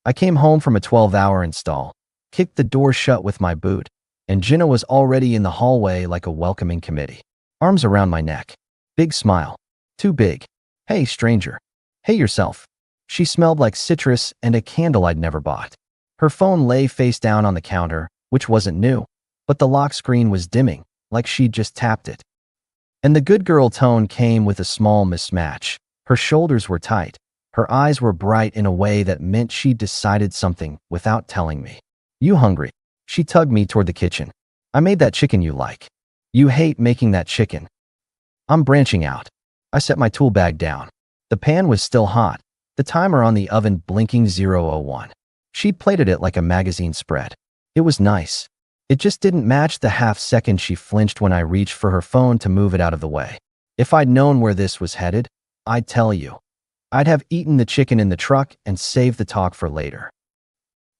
I came home from a 12-hour install, kicked the door shut with my boot, and Jenna was already in the hallway like a welcoming committee. Arms around my neck. Big smile. Too big. Hey, stranger. Hey yourself. She smelled like citrus and a candle I'd never bought. Her phone lay face down on the counter, which wasn't new, but the lock screen was dimming, like she'd just tapped it. And the good girl tone came with a small mismatch. Her shoulders were tight. Her eyes were bright in a way that meant she'd decided something without telling me. You hungry? She tugged me toward the kitchen. I made that chicken you like. You hate making that chicken. I'm branching out. I set my tool bag down. The pan was still hot, the timer on the oven blinking 0:01. She plated it like a magazine spread. It was nice. It just didn't match the half-second she flinched when I reached for her phone to move it out of the way. If I'd known where this was headed, I'd tell you. I'd have eaten the chicken in the truck and saved the talk for later.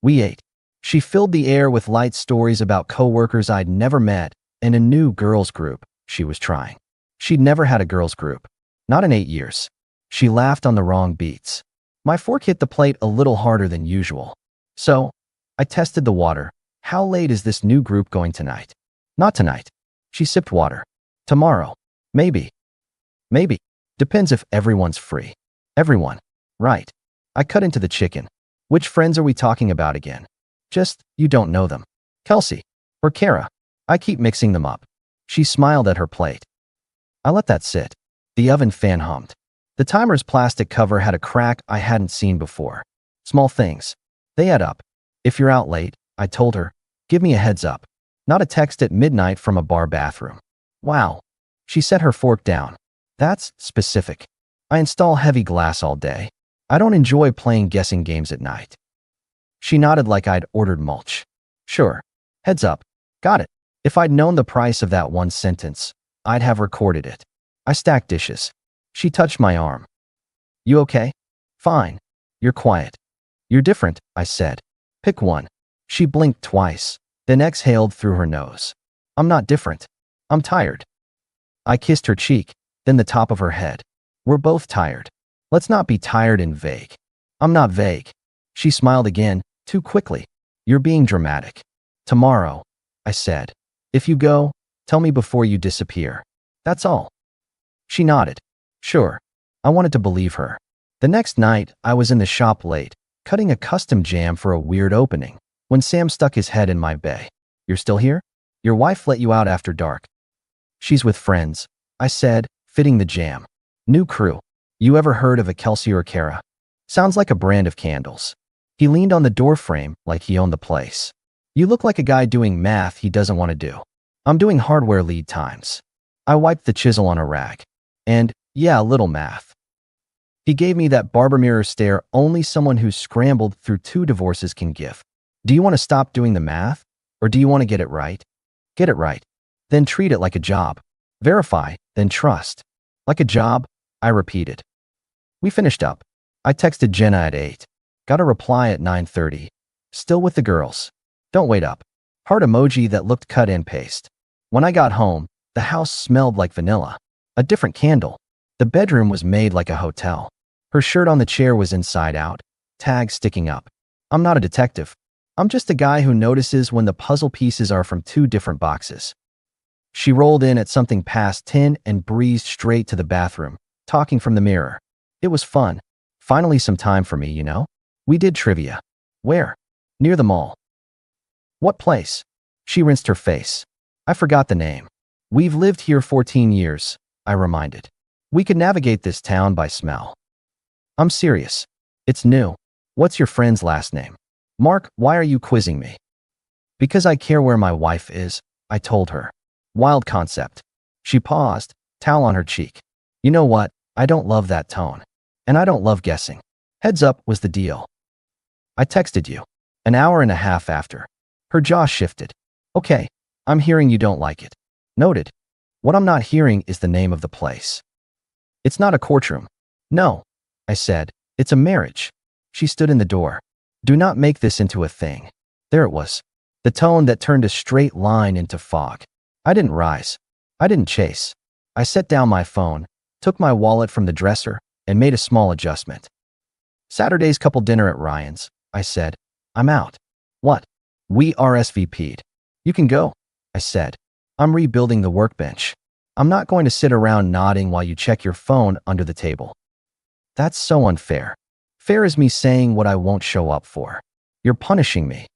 We ate. She filled the air with light stories about coworkers I'd never met and a new girls group she was trying. She'd never had a girls group. Not in 8 years. She laughed on the wrong beats. My fork hit the plate a little harder than usual. So, I tested the water. How late is this new group going tonight? Not tonight. She sipped water. Tomorrow. Maybe. Maybe. Depends if everyone's free. Everyone. Right. I cut into the chicken. Which friends are we talking about again? Just, you don't know them. Kelsey. Or Kara. I keep mixing them up. She smiled at her plate. I let that sit. The oven fan hummed. The timer's plastic cover had a crack I hadn't seen before. Small things. They add up. If you're out late, I told her, give me a heads up. Not a text at midnight from a bar bathroom. Wow. She set her fork down. That's specific. I install heavy glass all day. I don't enjoy playing guessing games at night. She nodded like I'd ordered mulch. Sure. Heads up. Got it. If I'd known the price of that one sentence, I'd have recorded it. I stacked dishes. She touched my arm. You okay? Fine. You're quiet. You're different, I said. Pick one. She blinked twice, then exhaled through her nose. I'm not different. I'm tired. I kissed her cheek, then the top of her head. We're both tired. Let's not be tired and vague. I'm not vague. She smiled again, too quickly. You're being dramatic. Tomorrow, I said. If you go, tell me before you disappear. That's all. She nodded. Sure. I wanted to believe her. The next night, I was in the shop late, cutting a custom jam for a weird opening, when Sam stuck his head in my bay. You're still here? Your wife let you out after dark. She's with friends, I said, fitting the jam. New crew. You ever heard of a Kelsey or Kara? Sounds like a brand of candles. He leaned on the doorframe like he owned the place. You look like a guy doing math he doesn't want to do. I'm doing hardware lead times. I wiped the chisel on a rag. And, yeah, a little math. He gave me that barber mirror stare only someone who's scrambled through 2 divorces can give. Do you want to stop doing the math? Or do you want to get it right? Get it right. Then treat it like a job. Verify, then trust. Like a job, I repeated. We finished up. I texted Jenna at 8. Got a reply at 9:30. Still with the girls. Don't wait up. Heart emoji that looked cut and paste. When I got home, the house smelled like vanilla. A different candle. The bedroom was made like a hotel. Her shirt on the chair was inside out, tag sticking up. I'm not a detective. I'm just a guy who notices when the puzzle pieces are from 2 different boxes. She rolled in at something past 10 and breezed straight to the bathroom, talking from the mirror. It was fun. Finally some time for me, you know? We did trivia. Where? Near the mall. What place? She rinsed her face. I forgot the name. We've lived here 14 years, I reminded. We could navigate this town by smell. I'm serious. It's new. What's your friend's last name? Mark, why are you quizzing me? Because I care where my wife is, I told her. Wild concept. She paused, towel on her cheek. You know what? I don't love that tone. And I don't love guessing. Heads up was the deal. I texted you. An hour and a half after. Her jaw shifted. Okay, I'm hearing you don't like it. Noted. What I'm not hearing is the name of the place. It's not a courtroom. No, I said. It's a marriage. She stood in the door. Do not make this into a thing. There it was. The tone that turned a straight line into fog. I didn't rise. I didn't chase. I set down my phone, took my wallet from the dresser, and made a small adjustment. Saturday's couple dinner at Ryan's. I said. I'm out. What? We RSVP'd. You can go, I said. I'm rebuilding the workbench. I'm not going to sit around nodding while you check your phone under the table. That's so unfair. Fair is me saying what I won't show up for. You're punishing me.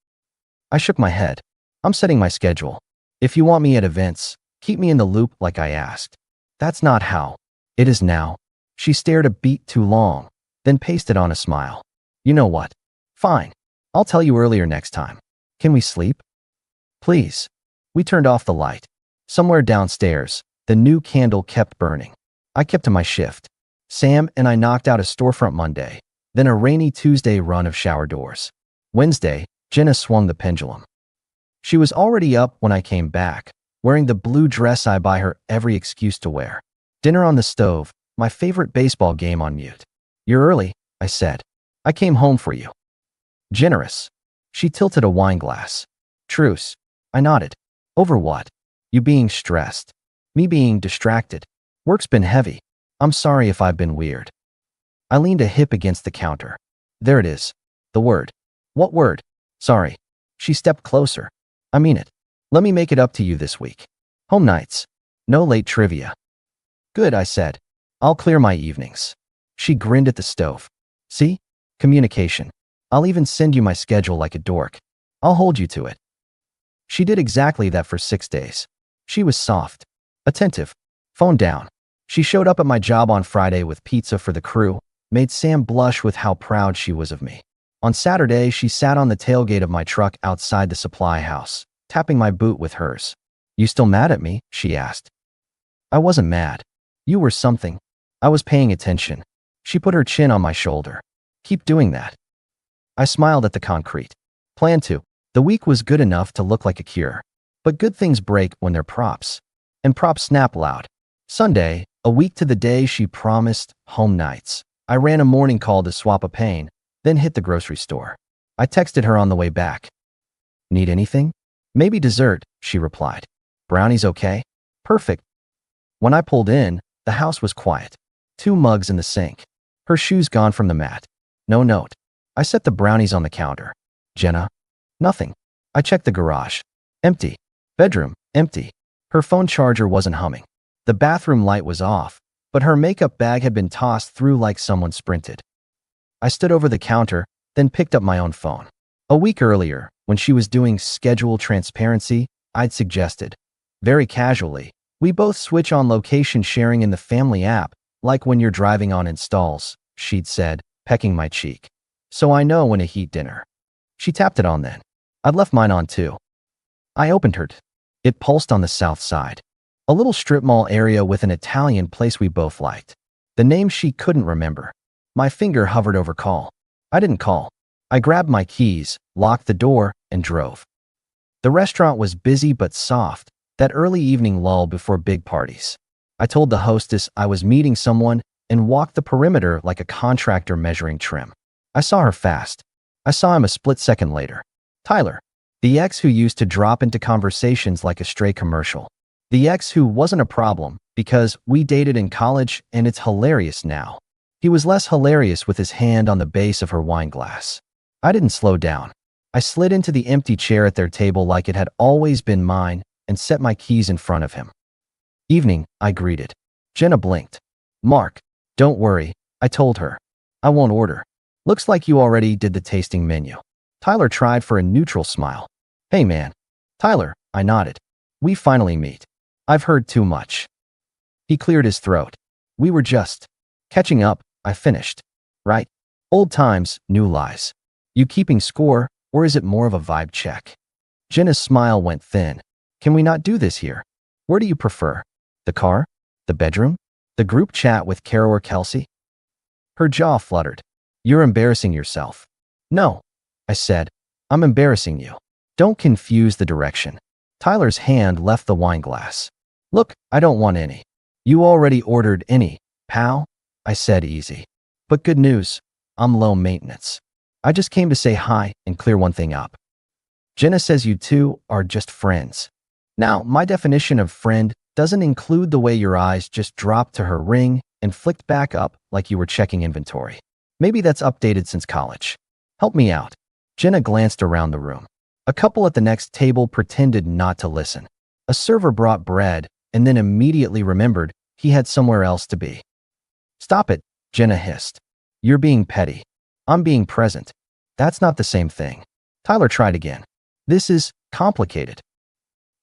I shook my head. I'm setting my schedule. If you want me at events, keep me in the loop like I asked. That's not how. It is now. She stared a beat too long, then pasted on a smile. You know what? Fine. I'll tell you earlier next time. Can we sleep? Please. We turned off the light. Somewhere downstairs, the new candle kept burning. I kept to my shift. Sam and I knocked out a storefront Monday, then a rainy Tuesday run of shower doors. Wednesday, Jenna swung the pendulum. She was already up when I came back, wearing the blue dress I buy her every excuse to wear. Dinner on the stove, my favorite baseball game on mute. You're early, I said. I came home for you. Generous. She tilted a wine glass. Truce. I nodded. Over what? You being stressed. Me being distracted. Work's been heavy. I'm sorry if I've been weird. I leaned a hip against the counter. There it is. The word. What word? Sorry. She stepped closer. I mean it. Let me make it up to you this week. Home nights. No late trivia. Good, I said. I'll clear my evenings. She grinned at the stove. See? Communication. I'll even send you my schedule like a dork. I'll hold you to it. She did exactly that for 6 days. She was soft. Attentive. Phone down. She showed up at my job on Friday with pizza for the crew, made Sam blush with how proud she was of me. On Saturday, she sat on the tailgate of my truck outside the supply house, tapping my boot with hers. You still mad at me? She asked. I wasn't mad. You were something. I was paying attention. She put her chin on my shoulder. Keep doing that. I smiled at the concrete. Plan to. The week was good enough to look like a cure. But good things break when they're props. And props snap loud. Sunday, a week to the day she promised, home nights. I ran a morning call to swap a pain, then hit the grocery store. I texted her on the way back. Need anything? Maybe dessert, she replied. Brownies okay? Perfect. When I pulled in, the house was quiet. 2 mugs in the sink. Her shoes gone from the mat. No note. I set the brownies on the counter. Jenna? Nothing. I checked the garage. Empty. Bedroom. Empty. Her phone charger wasn't humming. The bathroom light was off, but her makeup bag had been tossed through like someone sprinted. I stood over the counter, then picked up my own phone. A week earlier, when she was doing schedule transparency, I'd suggested, very casually, we both switch on location sharing in the family app, like when you're driving on installs, she'd said, pecking my cheek. So I know when to heat dinner. She tapped it on then. I'd left mine on too. I opened hers. It pulsed on the south side. A little strip mall area with an Italian place we both liked. The name she couldn't remember. My finger hovered over call. I didn't call. I grabbed my keys, locked the door, and drove. The restaurant was busy but soft, that early evening lull before big parties. I told the hostess I was meeting someone and walked the perimeter like a contractor measuring trim. I saw her fast. I saw him a split second later. Tyler, the ex who used to drop into conversations like a stray commercial. The ex who wasn't a problem because we dated in college and it's hilarious now. He was less hilarious with his hand on the base of her wine glass. I didn't slow down. I slid into the empty chair at their table like it had always been mine and set my keys in front of him. Evening, I greeted. Jenna blinked. Mark, don't worry, I told her. I won't order. Looks like you already did the tasting menu. Tyler tried for a neutral smile. Hey man. Tyler, I nodded. We finally meet. I've heard too much. He cleared his throat. We were just catching up, I finished. Right? Old times, new lies. You keeping score, or is it more of a vibe check? Jenna's smile went thin. Can we not do this here? Where do you prefer? The car? The bedroom? The group chat with Kara or Kelsey? Her jaw fluttered. You're embarrassing yourself. No, I said. I'm embarrassing you. Don't confuse the direction. Tyler's hand left the wine glass. Look, I don't want any. You already ordered any, pal, I said easy. But good news, I'm low maintenance. I just came to say hi and clear one thing up. Jenna says you two are just friends. Now, my definition of friend doesn't include the way your eyes just dropped to her ring and flicked back up like you were checking inventory. Maybe that's updated since college. Help me out. Jenna glanced around the room. A couple at the next table pretended not to listen. A server brought bread and then immediately remembered he had somewhere else to be. Stop it, Jenna hissed. You're being petty. I'm being present. That's not the same thing. Tyler tried again. This is complicated.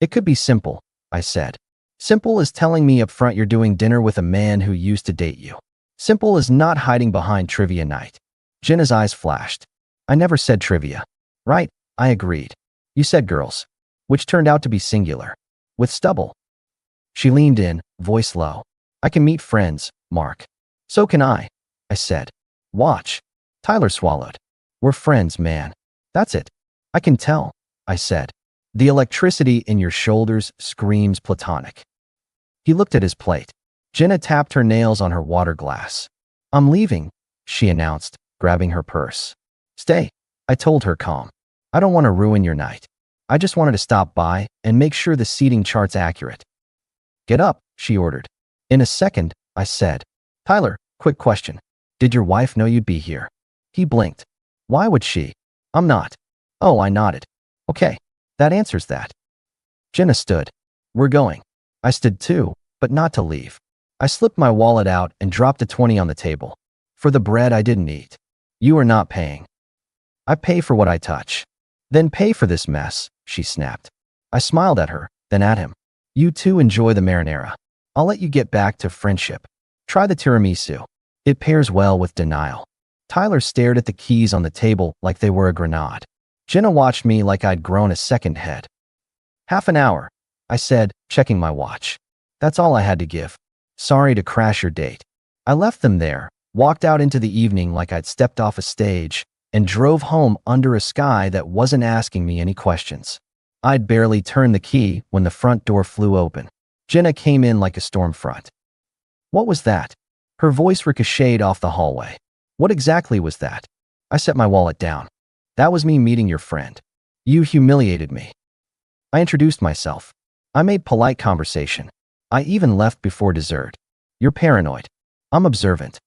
It could be simple, I said. Simple as telling me up front you're doing dinner with a man who used to date you. Simple as not hiding behind trivia night. Jenna's eyes flashed. I never said trivia. Right, I agreed. You said girls, which turned out to be singular. With stubble. She leaned in, voice low. I can meet friends, Mark. So can I said. Watch. Tyler swallowed. We're friends, man. That's it. I can tell, I said. The electricity in your shoulders screams platonic. He looked at his plate. Jenna tapped her nails on her water glass. I'm leaving, she announced, grabbing her purse. Stay, I told her calm. I don't want to ruin your night. I just wanted to stop by and make sure the seating chart's accurate. Get up, she ordered. In a second, I said. Tyler, quick question. Did your wife know you'd be here? He blinked. Why would she? I'm not. Oh, I nodded. Okay, that answers that. Jenna stood. We're going. I stood too, but not to leave. I slipped my wallet out and dropped a 20 on the table. For the bread I didn't eat. You are not paying. I pay for what I touch. Then pay for this mess, she snapped. I smiled at her, then at him. You too enjoy the marinara. I'll let you get back to friendship. Try the tiramisu. It pairs well with denial. Tyler stared at the keys on the table like they were a grenade. Jenna watched me like I'd grown a second head. Half an hour, I said, checking my watch. That's all I had to give. Sorry to crash your date. I left them there, walked out into the evening like I'd stepped off a stage, and drove home under a sky that wasn't asking me any questions. I'd barely turned the key when the front door flew open. Jenna came in like a storm front. What was that? Her voice ricocheted off the hallway. What exactly was that? I set my wallet down. That was me meeting your friend. You humiliated me. I introduced myself. I made polite conversation. I even left before dessert. You're paranoid. I'm observant.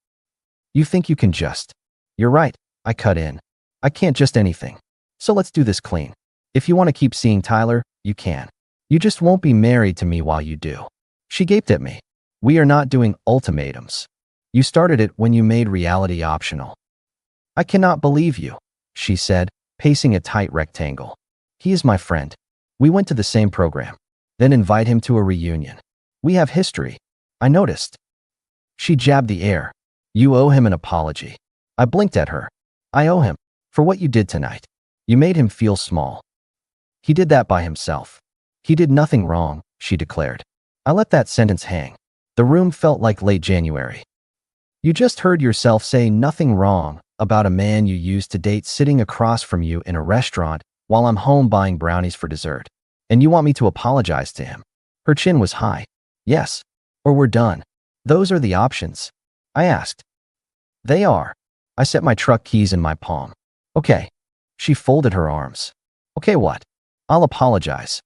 You think you can just. You're right, I cut in. I can't just anything. So let's do this clean. If you want to keep seeing Tyler, you can. You just won't be married to me while you do. She gaped at me. We are not doing ultimatums. You started it when you made reality optional. I cannot believe you, she said, pacing a tight rectangle. He is my friend. We went to the same program. Then invite him to a reunion. We have history. I noticed. She jabbed the air. You owe him an apology. I blinked at her. I owe him. For what you did tonight. You made him feel small. He did that by himself. He did nothing wrong, she declared. I let that sentence hang. The room felt like late January. You just heard yourself say nothing wrong about a man you used to date sitting across from you in a restaurant while I'm home buying brownies for dessert. And you want me to apologize to him. Her chin was high. Yes. Or we're done. Those are the options. I asked. They are. I set my truck keys in my palm. Okay. She folded her arms. Okay, what? I'll apologize.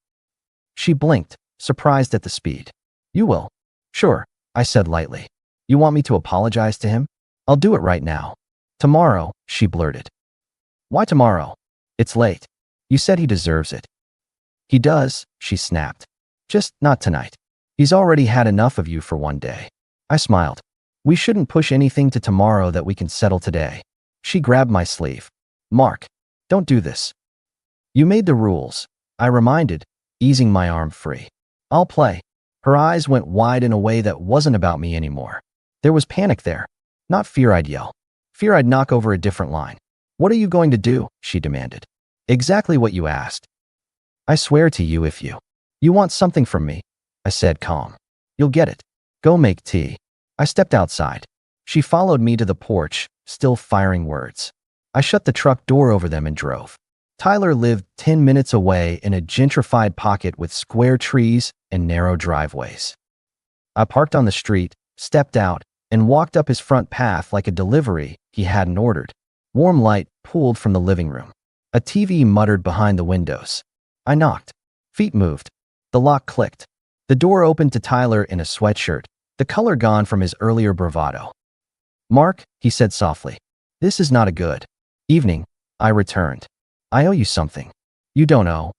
She blinked, surprised at the speed. You will. Sure, I said lightly. You want me to apologize to him? I'll do it right now. Tomorrow, she blurted. Why tomorrow? It's late. You said he deserves it. He does, she snapped. Just not tonight. He's already had enough of you for one day. I smiled. We shouldn't push anything to tomorrow that we can settle today. She grabbed my sleeve. Mark, don't do this. You made the rules, I reminded, easing my arm free. I'll play. Her eyes went wide in a way that wasn't about me anymore. There was panic there. Not fear I'd yell. Fear I'd knock over a different line. What are you going to do? She demanded. Exactly what you asked. I swear to you if you. You want something from me, I said calm. You'll get it. Go make tea. I stepped outside. She followed me to the porch, still firing words. I shut the truck door over them and drove. Tyler lived 10 minutes away in a gentrified pocket with square trees and narrow driveways. I parked on the street, stepped out, and walked up his front path like a delivery he hadn't ordered. Warm light pooled from the living room. A TV muttered behind the windows. I knocked. Feet moved. The lock clicked. The door opened to Tyler in a sweatshirt, the color gone from his earlier bravado. Mark, he said softly. This is not a good evening, I returned. I owe you something. You don't owe.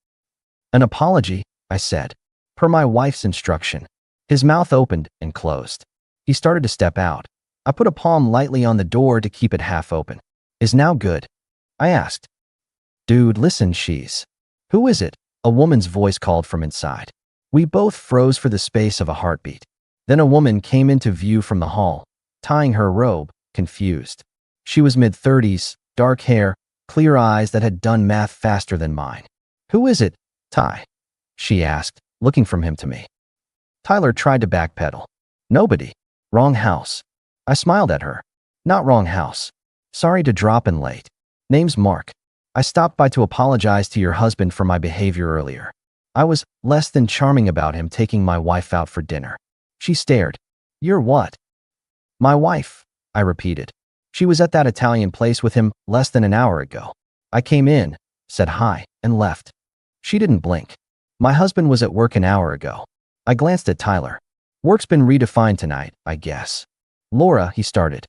An apology, I said. Per my wife's instruction. His mouth opened and closed. He started to step out. I put a palm lightly on the door to keep it half open. Is now good? I asked. Dude, listen, she's. Who is it? A woman's voice called from inside. We both froze for the space of a heartbeat. Then a woman came into view from the hall, tying her robe, confused. She was mid-30s, dark hair, clear eyes that had done math faster than mine. Who is it, Ty? She asked, looking from him to me. Tyler tried to backpedal. Nobody. Wrong house. I smiled at her. Not wrong house. Sorry to drop in late. Name's Mark. I stopped by to apologize to your husband for my behavior earlier. I was less than charming about him taking my wife out for dinner. She stared. You're what? My wife, I repeated. She was at that Italian place with him less than an hour ago. I came in, said hi, and left. She didn't blink. My husband was at work an hour ago. I glanced at Tyler. Work's been redefined tonight, I guess. Laura, he started.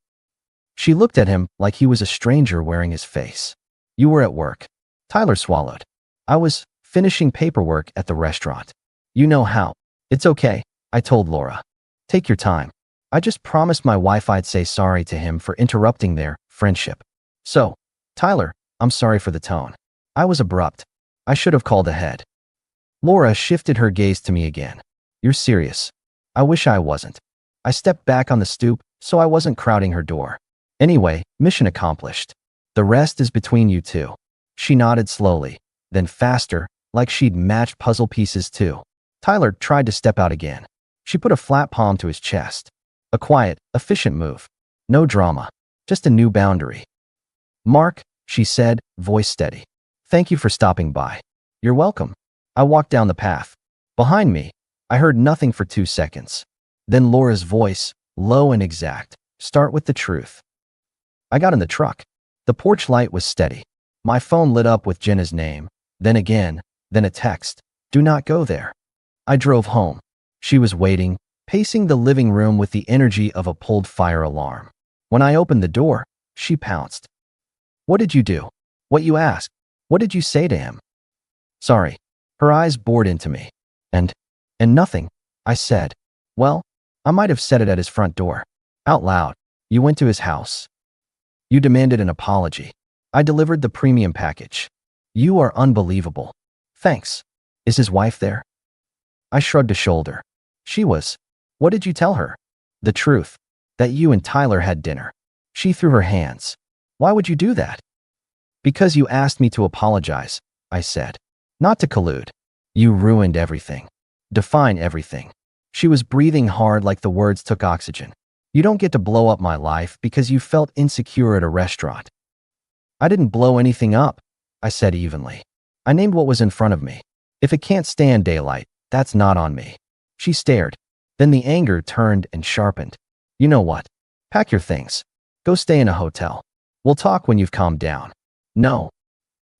She looked at him like he was a stranger wearing his face. You were at work. Tyler swallowed. I was finishing paperwork at the restaurant. You know how. It's okay, I told Laura. Take your time. I just promised my wife I'd say sorry to him for interrupting their friendship. So, Tyler, I'm sorry for the tone. I was abrupt. I should have called ahead. Laura shifted her gaze to me again. You're serious. I wish I wasn't. I stepped back on the stoop so I wasn't crowding her door. Anyway, mission accomplished. The rest is between you two. She nodded slowly, then faster, like she'd matched puzzle pieces too. Tyler tried to step out again. She put a flat palm to his chest. A quiet, efficient move. No drama. Just a new boundary. Mark, she said, voice steady. Thank you for stopping by. You're welcome. I walked down the path. Behind me, I heard nothing for 2 seconds. Then Laura's voice, low and exact. Start with the truth. I got in the truck. The porch light was steady. My phone lit up with Jenna's name. Then again, then a text. Do not go there. I drove home. She was waiting, pacing the living room with the energy of a pulled fire alarm. When I opened the door, she pounced. What did you do? What you asked? What did you say to him? Sorry. Her eyes bored into me. And nothing, I said. Well, I might have said it at his front door. Out loud. You went to his house. You demanded an apology. I delivered the premium package. You are unbelievable. Thanks. Is his wife there? I shrugged a shoulder. She was. What did you tell her? The truth. That you and Tyler had dinner. She threw her hands. Why would you do that? Because you asked me to apologize, I said. Not to collude. You ruined everything. Define everything. She was breathing hard like the words took oxygen. You don't get to blow up my life because you felt insecure at a restaurant. I didn't blow anything up, I said evenly. I named what was in front of me. If it can't stand daylight, that's not on me. She stared. Then the anger turned and sharpened. You know what? Pack your things. Go stay in a hotel. We'll talk when you've calmed down. No.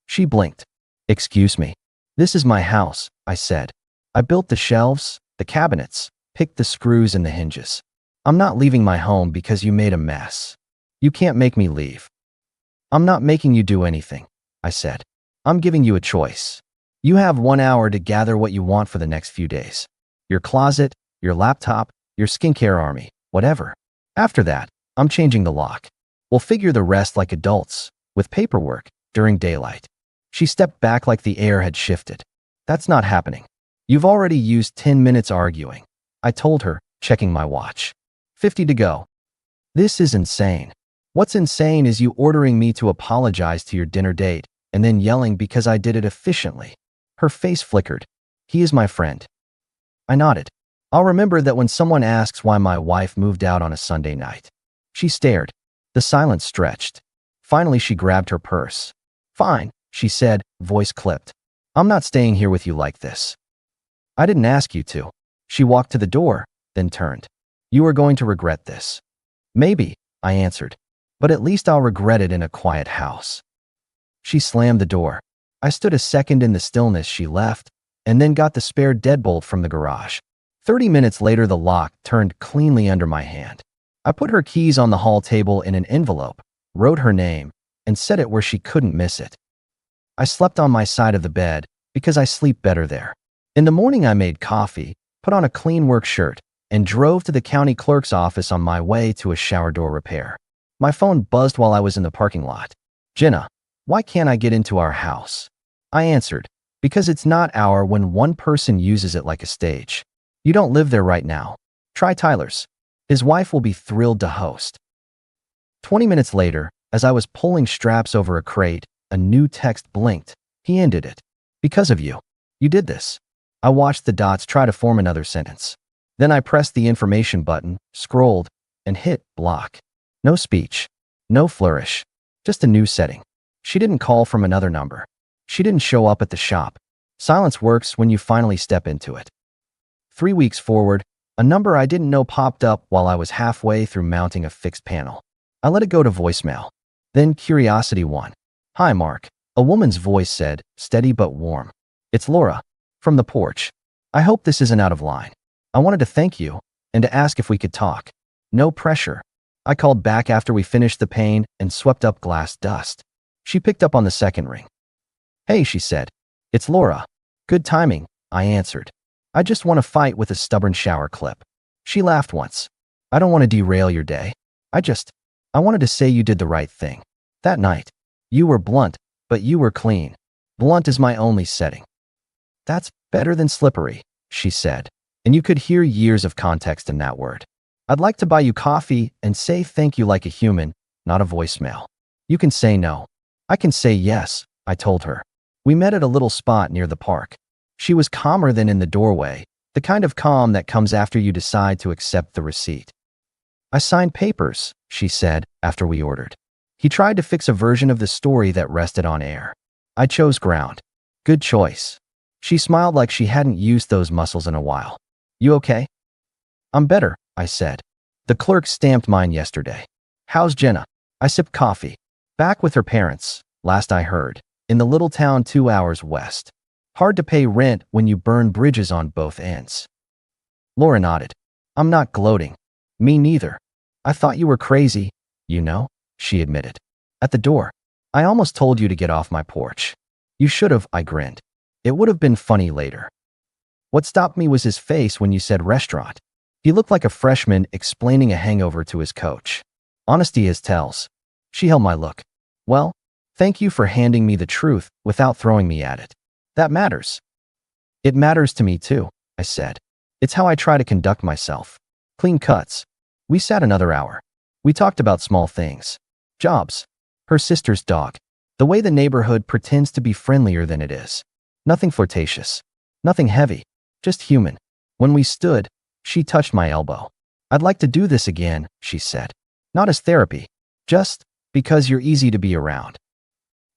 She blinked. Excuse me. This is my house, I said. I built the shelves, the cabinets, picked the screws and the hinges. I'm not leaving my home because you made a mess. You can't make me leave. I'm not making you do anything, I said. I'm giving you a choice. You have 1 hour to gather what you want for the next few days. Your closet, your laptop, your skincare army, whatever. After that, I'm changing the lock. We'll figure the rest like adults, with paperwork, during daylight. She stepped back like the air had shifted. That's not happening. You've already used 10 minutes arguing, I told her, checking my watch. 50 to go. This is insane. What's insane is you ordering me to apologize to your dinner date and then yelling because I did it efficiently. Her face flickered. He is my friend. I nodded. I'll remember that when someone asks why my wife moved out on a Sunday night. She stared. The silence stretched. Finally, she grabbed her purse. Fine, she said, voice clipped. I'm not staying here with you like this. I didn't ask you to. She walked to the door, then turned. You are going to regret this. Maybe, I answered. But at least I'll regret it in a quiet house. She slammed the door. I stood a second in the stillness. She left, and then got the spare deadbolt from the garage. 30 minutes later, the lock turned cleanly under my hand. I put her keys on the hall table in an envelope, wrote her name, and set it where she couldn't miss it. I slept on my side of the bed because I sleep better there. In the morning, I made coffee, put on a clean work shirt, and drove to the county clerk's office on my way to a shower door repair. My phone buzzed while I was in the parking lot. Jenna, why can't I get into our house? I answered, because it's not our when one person uses it like a stage. You don't live there right now. Try Tyler's. His wife will be thrilled to host. 20 minutes later, as I was pulling straps over a crate, a new text blinked. He ended it. Because of you. You did this. I watched the dots try to form another sentence. Then I pressed the information button, scrolled, and hit block. No speech. No flourish. Just a new setting. She didn't call from another number. She didn't show up at the shop. Silence works when you finally step into it. 3 weeks forward, a number I didn't know popped up while I was halfway through mounting a fixed panel. I let it go to voicemail. Then curiosity won. Hi, Mark. A woman's voice said, steady but warm. It's Laura. From the porch. I hope this isn't out of line. I wanted to thank you and to ask if we could talk. No pressure. I called back after we finished the paint and swept up glass dust. She picked up on the second ring. Hey, she said. It's Laura. Good timing, I answered. I just want to fight with a stubborn shower clip. She laughed once. I don't want to derail your day. I wanted to say you did the right thing. That night. You were blunt, but you were clean. Blunt is my only setting. That's better than slippery, she said, and you could hear years of context in that word. I'd like to buy you coffee and say thank you like a human, not a voicemail. You can say no. I can say yes, I told her. We met at a little spot near the park. She was calmer than in the doorway, the kind of calm that comes after you decide to accept the receipt. I signed papers, she said, after we ordered. He tried to fix a version of the story that rested on air. I chose ground. Good choice. She smiled like she hadn't used those muscles in a while. You okay? I'm better, I said. The clerk stamped mine yesterday. How's Jenna? I sipped coffee. Back with her parents, last I heard, in the little town 2 hours west. Hard to pay rent when you burn bridges on both ends. Laura nodded. I'm not gloating. Me neither. I thought you were crazy, you know, she admitted. At the door. I almost told you to get off my porch. You should have, I grinned. It would have been funny later. What stopped me was his face when you said restaurant. He looked like a freshman explaining a hangover to his coach. Honesty is tells. She held my look. Well, thank you for handing me the truth without throwing me at it. That matters. It matters to me too, I said. It's how I try to conduct myself. Clean cuts. We sat another hour. We talked about small things. Jobs. Her sister's dog. The way the neighborhood pretends to be friendlier than it is. Nothing flirtatious. Nothing heavy. Just human. When we stood, she touched my elbow. I'd like to do this again, she said. Not as therapy. Just because you're easy to be around.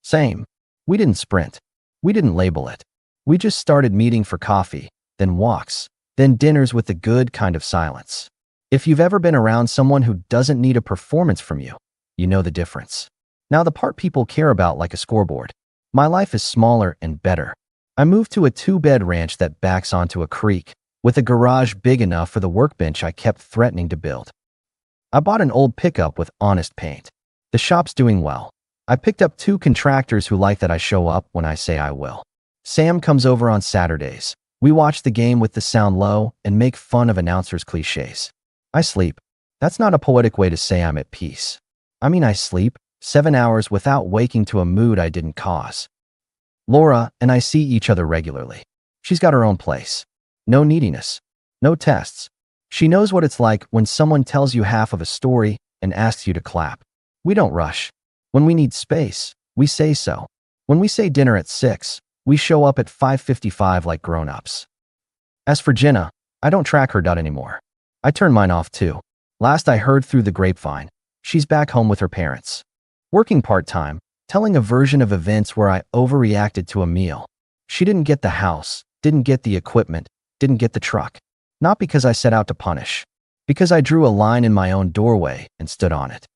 Same. We didn't sprint. We didn't label it. We just started meeting for coffee, then walks, then dinners with the good kind of silence. If you've ever been around someone who doesn't need a performance from you, you know the difference. Now the part people care about like a scoreboard. My life is smaller and better. I moved to a 2-bed ranch that backs onto a creek, with a garage big enough for the workbench I kept threatening to build. I bought an old pickup with honest paint. The shop's doing well. I picked up 2 contractors who like that I show up when I say I will. Sam comes over on Saturdays. We watch the game with the sound low and make fun of announcers' cliches. I sleep. That's not a poetic way to say I'm at peace. I mean I sleep 7 hours without waking to a mood I didn't cause. Laura and I see each other regularly. She's got her own place. No neediness. No tests. She knows what it's like when someone tells you half of a story and asks you to clap. We don't rush. When we need space, we say so. When we say dinner at 6, we show up at 5:55 like grown-ups. As for Jenna, I don't track her anymore. I turned mine off too. Last I heard through the grapevine, she's back home with her parents. Working part-time, telling a version of events where I overreacted to a meal. She didn't get the house, didn't get the equipment, didn't get the truck. Not because I set out to punish. Because I drew a line in my own doorway and stood on it.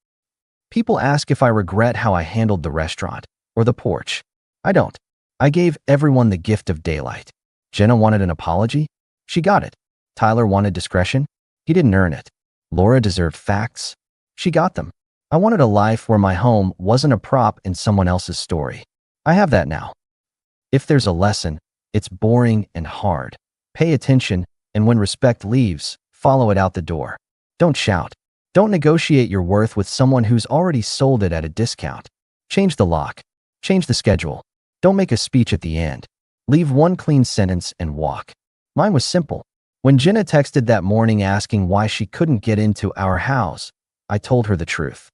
People ask if I regret how I handled the restaurant or the porch. I don't. I gave everyone the gift of daylight. Jenna wanted an apology? She got it. Tyler wanted discretion? He didn't earn it. Laura deserved facts? She got them. I wanted a life where my home wasn't a prop in someone else's story. I have that now. If there's a lesson, it's boring and hard. Pay attention, and when respect leaves, follow it out the door. Don't shout. Don't negotiate your worth with someone who's already sold it at a discount. Change the lock. Change the schedule. Don't make a speech at the end. Leave one clean sentence and walk. Mine was simple. When Jenna texted that morning asking why she couldn't get into our house, I told her the truth.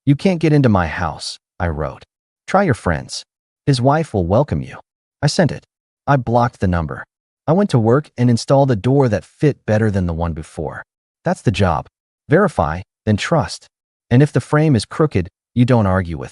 You can't get into my house, I wrote. Try your friends. His wife will welcome you. I sent it. I blocked the number. I went to work and installed a door that fit better than the one before. That's the job. Verify, then trust. And if the frame is crooked, you don't argue with it.